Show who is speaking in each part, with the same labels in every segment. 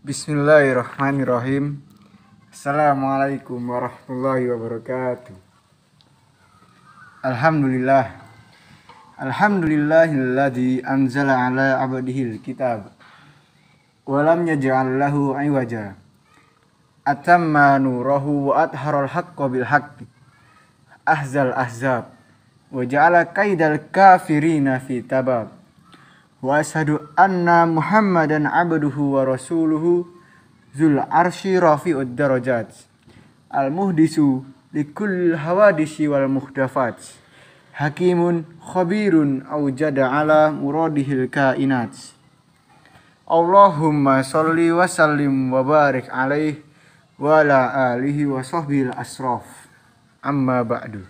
Speaker 1: Bismillahirrahmanirrahim. Assalamualaikum warahmatullahi wabarakatuh. Alhamdulillahilladzi anzala ala abdihil kitab wa lam yaj'al lahu iwaja. Atamma nurahu wa adharal haqqa bil haqqi. Ahzal ahzab wa ja'ala kaidal kafirina fi tabab. Wa ashadu anna Muhammadan abduhu wa rasuluhu zul arsy rafi'ud darajat al-muhdisu likul hawadisi wal muhdafat hakimun khabirun awjada ala muradihil kainat. Allahumma sholli wa sallim wa barik alaih wa ala alihi wa sahbihi asraf. Amma ba'du.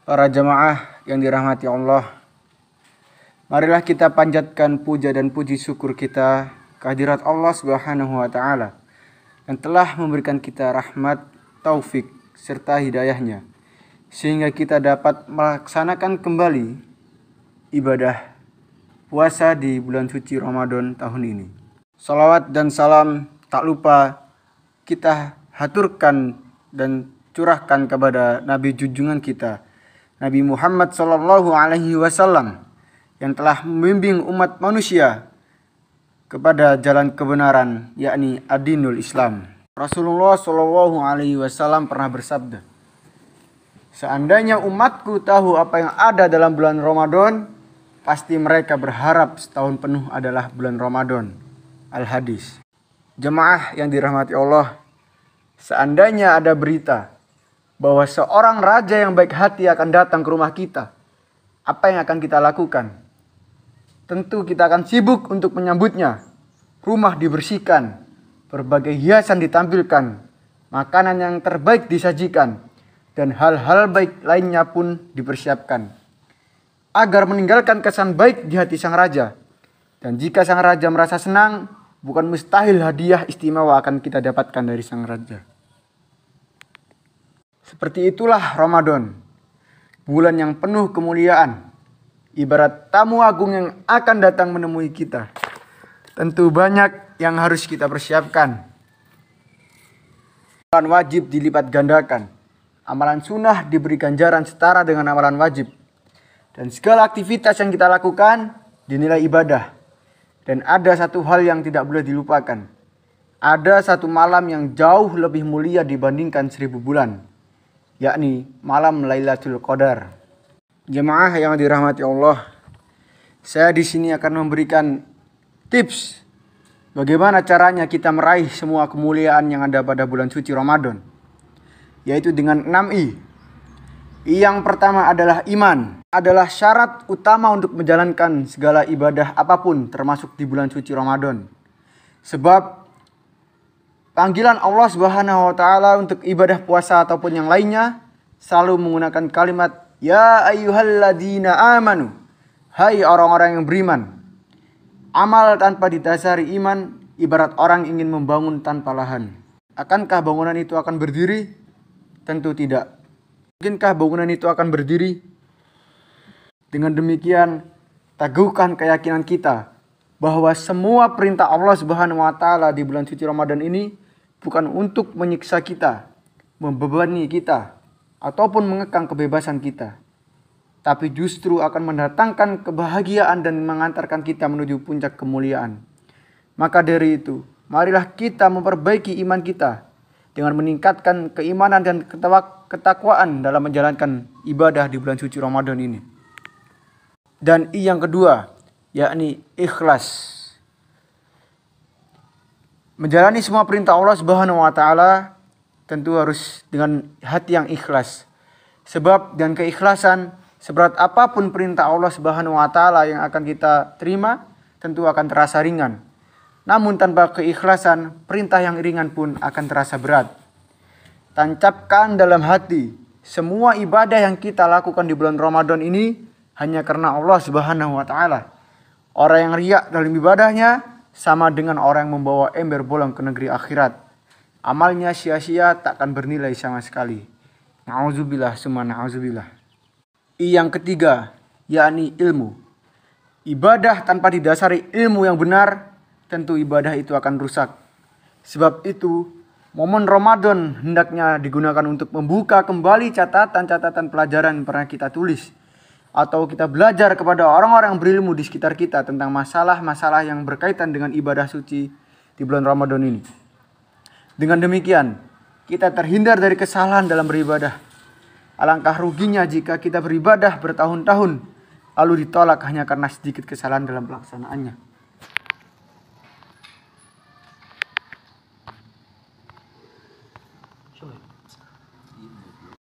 Speaker 1: Para jamaah yang dirahmati Allah, marilah kita panjatkan puja dan puji syukur kita kehadirat Allah Subhanahu wa taala yang telah memberikan kita rahmat, taufik serta hidayahnya sehingga kita dapat melaksanakan kembali ibadah puasa di bulan suci Ramadan tahun ini. Salawat dan salam tak lupa kita haturkan dan curahkan kepada Nabi junjungan kita, Nabi Muhammad sallallahu alaihi wasallam, yang telah membimbing umat manusia kepada jalan kebenaran, yakni ad-dinul Islam. Rasulullah Shallallahu Alaihi Wasallam pernah bersabda, seandainya umatku tahu apa yang ada dalam bulan Ramadan, pasti mereka berharap setahun penuh adalah bulan Ramadan. Al-Hadis. Jemaah yang dirahmati Allah, seandainya ada berita bahwa seorang raja yang baik hati akan datang ke rumah kita, apa yang akan kita lakukan? Tentu kita akan sibuk untuk menyambutnya. Rumah dibersihkan, berbagai hiasan ditampilkan, makanan yang terbaik disajikan, dan hal-hal baik lainnya pun dipersiapkan agar meninggalkan kesan baik di hati sang raja. Dan jika sang raja merasa senang, bukan mustahil hadiah istimewa akan kita dapatkan dari sang raja. Seperti itulah Ramadan, bulan yang penuh kemuliaan, ibarat tamu agung yang akan datang menemui kita. Tentu banyak yang harus kita persiapkan. Amalan wajib dilipat gandakan. Amalan sunnah diberi ganjaran setara dengan amalan wajib. Dan segala aktivitas yang kita lakukan dinilai ibadah. Dan ada satu hal yang tidak boleh dilupakan. Ada satu malam yang jauh lebih mulia dibandingkan 1000 bulan. Yakni malam Lailatul Qadar. Jemaah yang dirahmati Allah, saya di sini akan memberikan tips bagaimana caranya kita meraih semua kemuliaan yang ada pada bulan suci Ramadan, yaitu dengan 6 I. Yang pertama adalah iman, adalah syarat utama untuk menjalankan segala ibadah apapun termasuk di bulan suci Ramadan. Sebab panggilan Allah Subhanahu wa taala untuk ibadah puasa ataupun yang lainnya selalu menggunakan kalimat ya ayyuhalladzina amanu, hai orang-orang yang beriman. Amal tanpa didasari iman ibarat orang ingin membangun tanpa lahan. Akankah bangunan itu akan berdiri? Tentu tidak. Mungkinkah bangunan itu akan berdiri? Dengan demikian, teguhkan keyakinan kita bahwa semua perintah Allah Subhanahu wa taala di bulan suci Ramadan ini bukan untuk menyiksa kita, membebani kita, ataupun mengekang kebebasan kita, tapi justru akan mendatangkan kebahagiaan dan mengantarkan kita menuju puncak kemuliaan. Maka dari itu, marilah kita memperbaiki iman kita dengan meningkatkan keimanan dan ketakwaan dalam menjalankan ibadah di bulan suci Ramadan ini. Dan yang kedua, yakni ikhlas. Menjalani semua perintah Allah Subhanahu wa taala tentu harus dengan hati yang ikhlas. Sebab dengan keikhlasan, seberat apapun perintah Allah Subhanahu wa taala yang akan kita terima, tentu akan terasa ringan. Namun tanpa keikhlasan, perintah yang ringan pun akan terasa berat. Tancapkan dalam hati, semua ibadah yang kita lakukan di bulan Ramadan ini hanya karena Allah Subhanahu wa taala. Orang yang riak dalam ibadahnya sama dengan orang yang membawa ember bolong ke negeri akhirat. Amalnya sia-sia, tak akan bernilai sama sekali. Na'udzubillah summa na'udzubillah. Yang ketiga, yakni ilmu. Ibadah tanpa didasari ilmu yang benar, tentu ibadah itu akan rusak. Sebab itu, momen Ramadan hendaknya digunakan untuk membuka kembali catatan-catatan pelajaran yang pernah kita tulis. Atau kita belajar kepada orang-orang yang berilmu di sekitar kita tentang masalah-masalah yang berkaitan dengan ibadah suci di bulan Ramadan ini. Dengan demikian, kita terhindar dari kesalahan dalam beribadah. Alangkah ruginya jika kita beribadah bertahun-tahun, lalu ditolak hanya karena sedikit kesalahan dalam pelaksanaannya.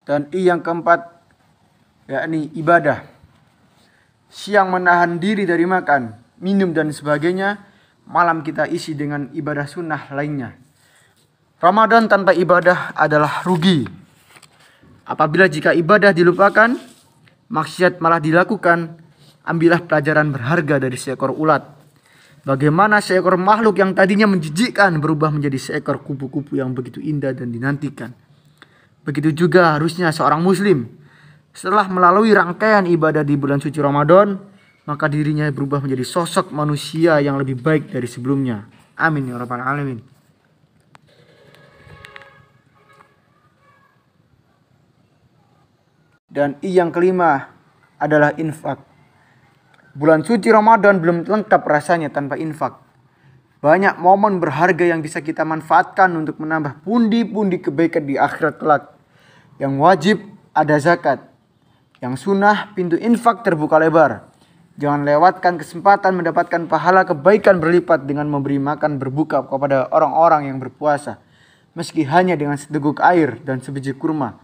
Speaker 1: Dan yang keempat, yakni ibadah. Siang menahan diri dari makan, minum dan sebagainya, malam kita isi dengan ibadah sunnah lainnya. Ramadan tanpa ibadah adalah rugi. Apabila jika ibadah dilupakan, maksiat malah dilakukan, ambillah pelajaran berharga dari seekor ulat. Bagaimana seekor makhluk yang tadinya menjijikkan berubah menjadi seekor kupu-kupu yang begitu indah dan dinantikan. Begitu juga harusnya seorang muslim. Setelah melalui rangkaian ibadah di bulan suci Ramadan, maka dirinya berubah menjadi sosok manusia yang lebih baik dari sebelumnya. Amin ya rabbal alamin. Dan yang kelima adalah infak. Bulan suci Ramadan belum lengkap rasanya tanpa infak. Banyak momen berharga yang bisa kita manfaatkan untuk menambah pundi-pundi kebaikan di akhirat kelak. Yang wajib ada zakat. Yang sunnah pintu infak terbuka lebar. Jangan lewatkan kesempatan mendapatkan pahala kebaikan berlipat dengan memberi makan berbuka kepada orang-orang yang berpuasa. Meski hanya dengan seteguk air dan sebiji kurma.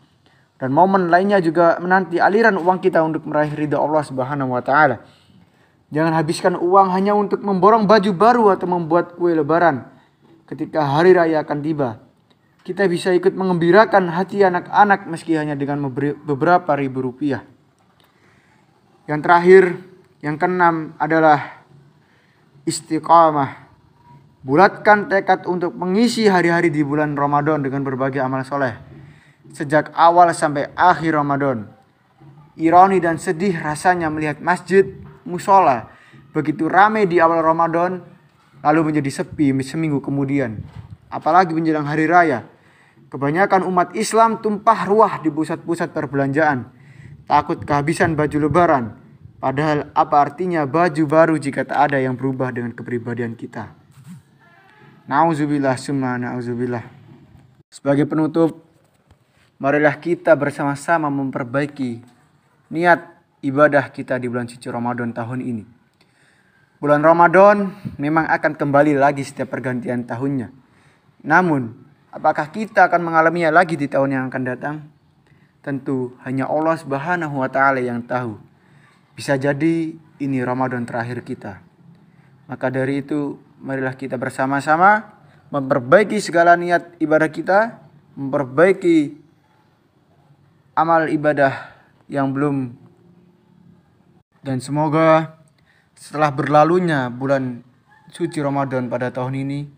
Speaker 1: Dan momen lainnya juga menanti aliran uang kita untuk meraih ridha Allah Subhanahu wa taala. Jangan habiskan uang hanya untuk memborong baju baru atau membuat kue lebaran. Ketika hari raya akan tiba, kita bisa ikut mengembirakan hati anak-anak meski hanya dengan beberapa ribu rupiah. Yang terakhir, yang keenam adalah istiqamah. Bulatkan tekad untuk mengisi hari-hari di bulan Ramadan dengan berbagai amal soleh. Sejak awal sampai akhir Ramadan. Ironi dan sedih rasanya melihat masjid, musola begitu ramai di awal Ramadan, lalu menjadi sepi seminggu kemudian. Apalagi menjelang hari raya. Kebanyakan umat Islam tumpah ruah di pusat-pusat perbelanjaan. Takut kehabisan baju lebaran. Padahal apa artinya baju baru jika tak ada yang berubah dengan kepribadian kita. Nauzubillah summa nauzubillah. Sebagai penutup, marilah kita bersama-sama memperbaiki niat ibadah kita di bulan suci Ramadan tahun ini. Bulan Ramadan memang akan kembali lagi setiap pergantian tahunnya. Namun, apakah kita akan mengalaminya lagi di tahun yang akan datang? Tentu hanya Allah Subhanahu wa taala yang tahu. Bisa jadi ini Ramadan terakhir kita. Maka dari itu, marilah kita bersama-sama memperbaiki segala niat ibadah kita, memperbaiki amal ibadah yang belum, dan semoga setelah berlalunya bulan suci Ramadan pada tahun ini,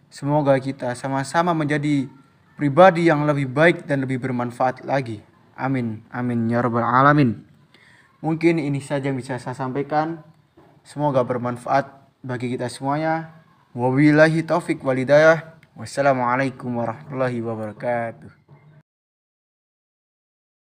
Speaker 1: semoga kita sama-sama menjadi pribadi yang lebih baik dan lebih bermanfaat lagi. Amin. Amin ya rabbal alamin. Mungkin ini saja yang bisa saya sampaikan. Semoga bermanfaat bagi kita semuanya. Wabillahi taufik walhidayah. Wassalamualaikum warahmatullahi wabarakatuh.